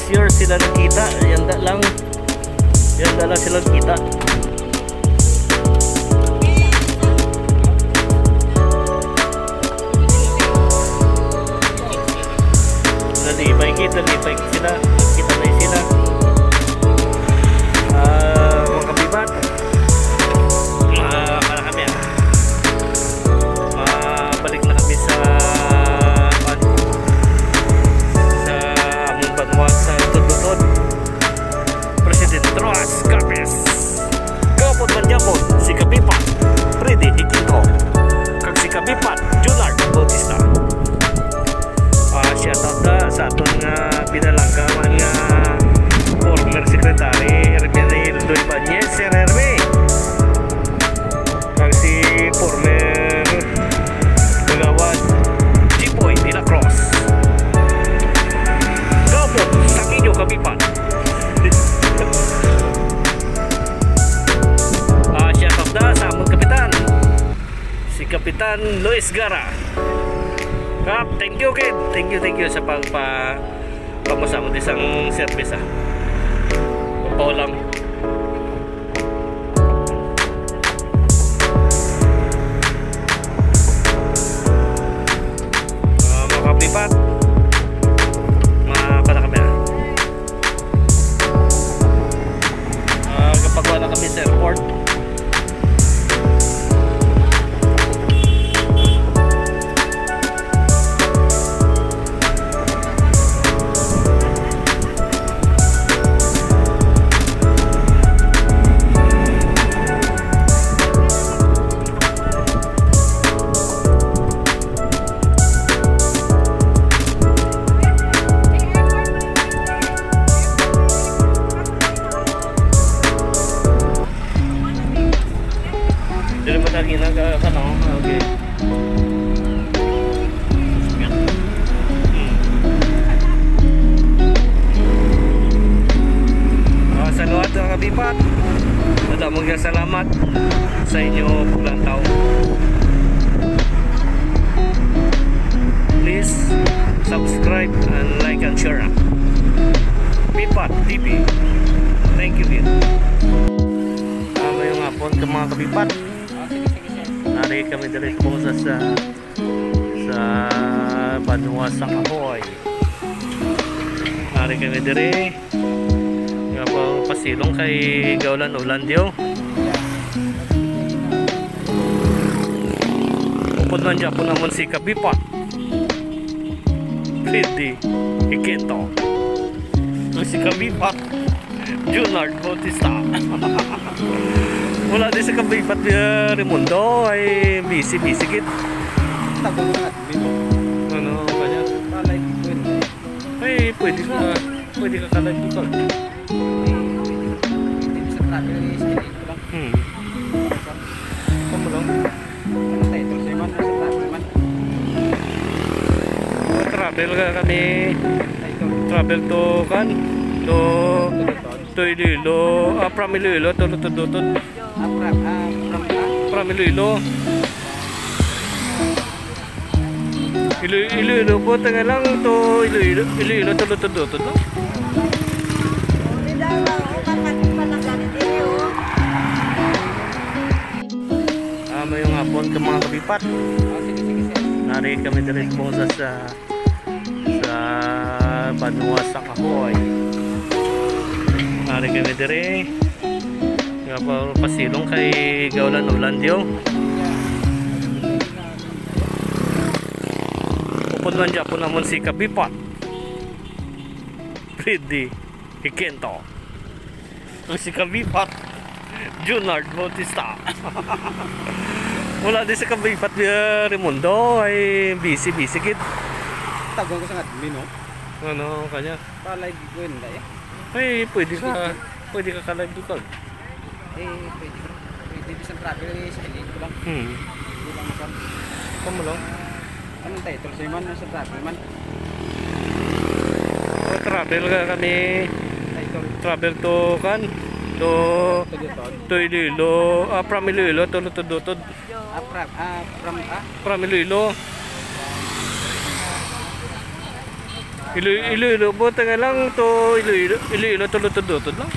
year sila nakita. Yanda lang sila nakita. Nalipay sila. Kita na sila. Mga kabibat. Balik na kami sa among banwa sa Tudutod. President Roas Capes kapot man yapon si Kapipat Freddy Hikinto kag si Kapipat Junard Bautista. Shout out na sa aton nga pinalanggaman nga former secretary Hermine Hildo Ibanez, Sir Herme, kag si former Gawad Jipoy de la Cruz kapot sa inyo Kapipat. Shout out na sa among kapitan si Kapitan Luis Gara. Kap, thank you kid. Thank you sa pagpamasama din isang service Paulang. Mga kapipat, makakala kami kapag wala kami sa airport. Okay. Sa luhat mga kabipat, madamong salamat sa inyo paglantaw. Please subscribe and like and share. Bipat TV. Thank you kid. Ngayong hapon ka mga kabipat. Nari kami dali po sa Banwa sa Kahoy. Nari kami dali nga po pasilong kay Gaulan Ulandio. Upod man dyan po naman si Kapipat Freddy Hikinto si Kapipat Junard Bautista. Wala din sa Kapipat Raimundo ay busy kit. Tagong na ano kanya? Kalay ko yun. Ay pwede ka kalay dito. Hindi sa travel is hindi ko lang. Kamu lang? Ano tayo? Ito sa man sa travel man. Travel ka kami. Travel to kan? To Iloilo. From Iloilo to Tudutod. From Iloilo. Iloilo po, tanga lang to Iloilo to Tudutod no? Mayong hapon ka mga kapipat. Nari kami dali po sa Banwa sa Kahoy. Nari kami dali nga pa pasilong kay Gaulan Ulandio. Upod man dyan po naman si Kapipat Freddy Hikinto si Kapipat Junard Bautista. Wala din sa Kapipat Raimundo ay busy kit. Tagong ko sa admin no? Ano kanya? Palay ko yun dahil. Ay pwede ka ka-live dito. Pwede sa travel is hindi ko lang. Hindi lang sa. Kamu lang? Anong title sa man sa travel man? Travel ka kami. Travel to kan? To Iloilo. From Iloilo to Tudutod. From Iloilo. Iloilo, buta nga lang to Iloilo tulutod lang.